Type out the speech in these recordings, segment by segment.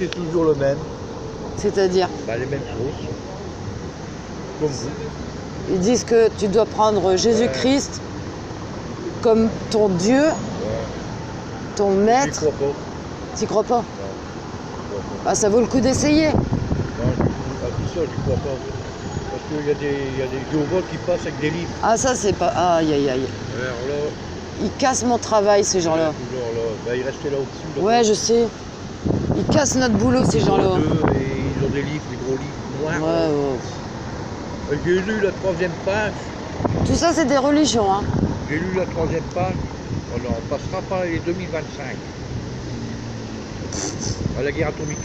est toujours le même. C'est-à-dire, Bah, les mêmes choses. Comme vous. ils disent que tu dois prendre Jésus-Christ comme ton Dieu, Ouais. ton J'y maître. crois pas. T'y crois pas? Non, j'y crois pas. Bah, ça vaut le coup d'essayer. Non, à tout ça, j'y crois pas. Parce qu'il y a des Jéhovah qui passent avec des livres. Ah, ça, c'est pas... Aïe, aïe, aïe. Alors là, Ils cassent mon travail, ces gens-là. toujours là. Bah, ils restaient là au-dessus. Là. Ouais, je sais. Ils cassent notre boulot, ces gens-là. Deux, et ils ont des livres, des gros livres noirs. Ouais, ouais. J'ai lu la 3e page. Tout ça, c'est des religions, hein. J'ai lu la 3e page. Oh non, on passera pas les 2025. À la guerre atomique.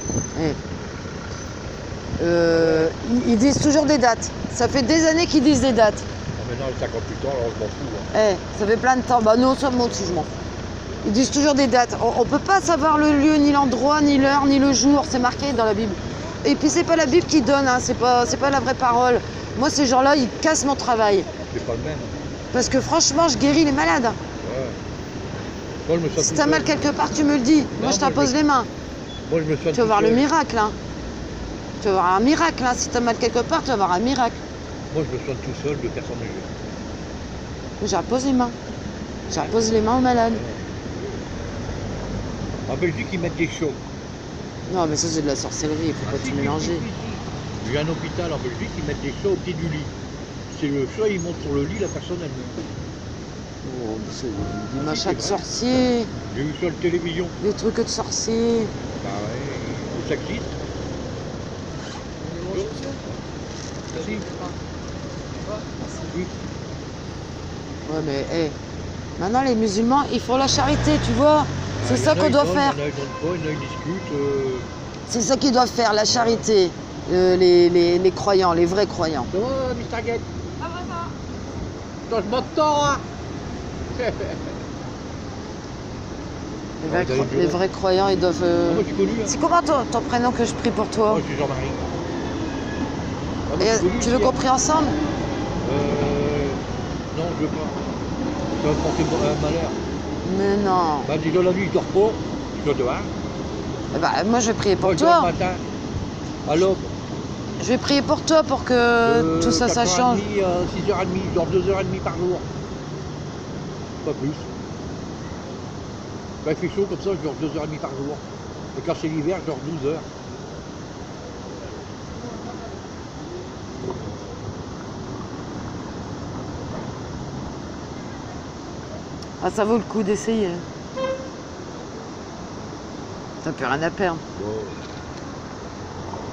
Ils disent toujours des dates. Ça fait des années qu'ils disent des dates. Ah, maintenant, 58 ans, alors je m'en fous. Hein. Ça fait plein de temps. Bah non, ça moi aussi, je m'en fous. Ils disent toujours des dates. On peut pas savoir le lieu, ni l'endroit, ni l'heure, ni le jour. C'est marqué dans la Bible. Et puis c'est pas la Bible qui donne, hein. C'est pas la vraie parole. Moi, ces gens-là, ils cassent mon travail. C'est pas le même. Parce que franchement, je guéris les malades. Ouais. Moi, je me sens Si tout t'as seul. mal quelque part, tu me le dis. Moi, je t'impose les mains. Moi, je me sens Tu vas voir le miracle, hein. Tu vas voir un miracle, hein. Si t'as mal quelque part, tu vas voir un miracle. Moi, je me sens tout seul de personne ne joue. J'impose les mains. J'impose les mains aux malades. En Belgique, ils mettent des chauds. Non, mais ça, c'est de la sorcellerie. Il faut pas tout mélanger. J'ai un hôpital en Belgique, ils mettent des chauds au pied du lit. C'est le chat, il monte sur le lit, la personne, elle meurt. Oh, c'est des machins de sorciers. J'ai vu sur la télévision. Des trucs de sorciers. Bah ouais, ça existe. Merci. Oui. Ouais, mais maintenant, les musulmans, ils font la charité, tu vois. C'est ça qu'on doit faire. Il y en a, ils donnent pas, il y en a, ils discutent. C'est ça qu'ils doivent faire, la charité. Les croyants, les vrais croyants. Ça va, Mr. Guette? Changement de temps, hein? Les vrais croyants, ils doivent... Moi, je suis connu. Hein. C'est comment ton prénom que je prie pour toi? Moi, je suis Jean-Marie. Ah, moi, Et je suis connu tu veux ici, qu'on hein. prie ensemble? Non, je veux pas. Ça va me porter malheur. Mais non. Bah, déjà la nuit, je dors pas. Je dois dehors. Eh ben, moi, je vais prier pour Moi, je dors toi. le matin. À l'aube. Je vais prier pour toi pour que tout ça, ça change. 6h30, je dors 2h30 par jour. Pas plus. Quand il fait chaud comme ça, je dors 2h30 par jour. Et quand c'est l'hiver, je dors 12 heures. Ah, ça vaut le coup d'essayer. T'as plus rien à perdre. Wow.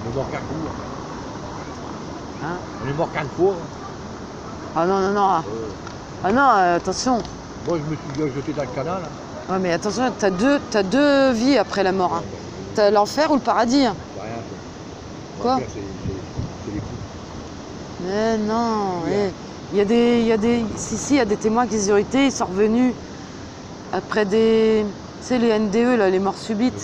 On est mort qu'un coup. Hein? On est mort qu'une fois. Ah non, non, non. Ah non, attention. Moi, je me suis jeté dans le canal. Hein. Ouais, mais attention, t'as deux vies après la mort. Hein. T'as l'enfer ou le paradis. Hein. C'est rien, ça. Quoi? C'est les coups. Mais non, il y a des... Si, il y a des témoins qui ont été, ils sont revenus après des... Tu sais, les NDE, là, les morts subites.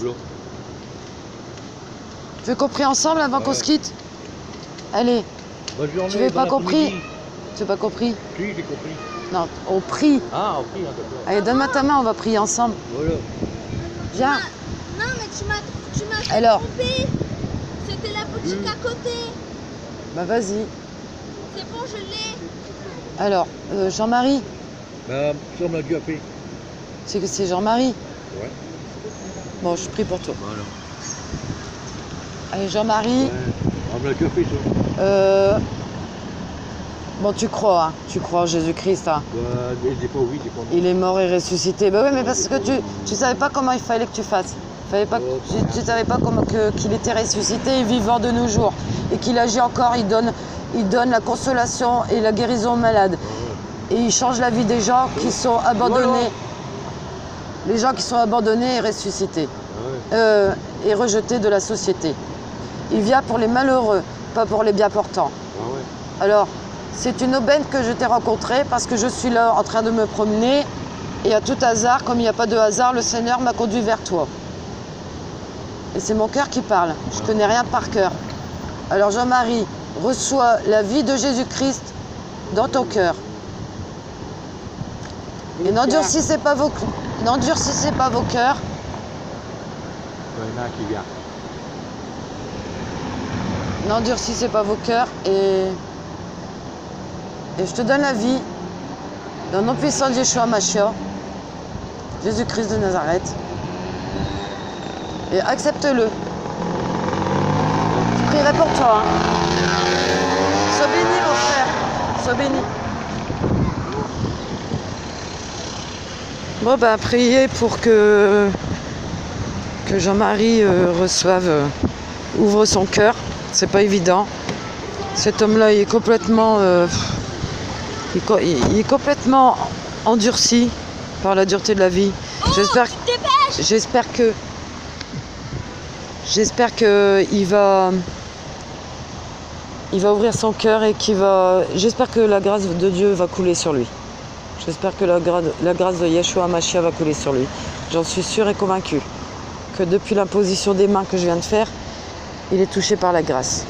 Tu veux qu'on prie ensemble avant qu'on se quitte? Allez, Bonne journée, tu n'avais pas bon compris? après-midi. Tu n'as pas compris? Si, j'ai compris. Non, on prie. Ah, ok, hein, d'accord. Allez, donne-moi ta main, on va prier ensemble. Voilà. Viens. Non, mais tu m'as Alors. trompé. C'était la boutique à côté. Bah vas-y. C'est bon, je l'ai. Alors, Jean-Marie, Bah, ça, on m'a dû appeler. c'est que c'est Jean-Marie. Ouais. Bon, je prie pour toi. Voilà. Allez, Jean-Marie. Ouais. On me l'a dû appeler, ça. Bon, tu crois, hein. Tu crois en Jésus-Christ, hein. Bah, des fois oui, des fois non. Il est mort et ressuscité. Bah oui, mais parce que tu savais pas comment il fallait que tu fasses. Tu savais pas comment qu'il était ressuscité et vivant de nos jours. Et qu'il agit encore, il donne la consolation et la guérison aux malades. Et il change la vie des gens qui sont abandonnés. Les gens qui sont abandonnés et ressuscités. Et rejetés de la société. Il vient pour les malheureux, pas pour les bien portants. Ah ouais. Alors, c'est une aubaine que je t'ai rencontrée parce que je suis là en train de me promener et à tout hasard, comme il n'y a pas de hasard, le Seigneur m'a conduit vers toi. Et c'est mon cœur qui parle. Je connais rien par cœur. Alors Jean-Marie, reçois la vie de Jésus-Christ dans ton cœur. Et n'endurcissez pas vos cœurs. Il y en a un qui vient. N'endurcissez pas vos cœurs et je te donne la vie dans le nom puissant de Yeshua Mashiach, Jésus-Christ de Nazareth. Et accepte-le. Je prierai pour toi. Hein. Sois béni, mon frère. Sois béni. Bon, ben, priez pour que Jean-Marie ouvre son cœur. C'est pas évident. Cet homme-là, il est complètement endurci par la dureté de la vie. J'espère que il va ouvrir son cœur et j'espère que la grâce de Dieu va couler sur lui. J'espère que la grâce de Yeshua Mashiach va couler sur lui. J'en suis sûre et convaincue que depuis l'imposition des mains que je viens de faire, il est touché par la grâce.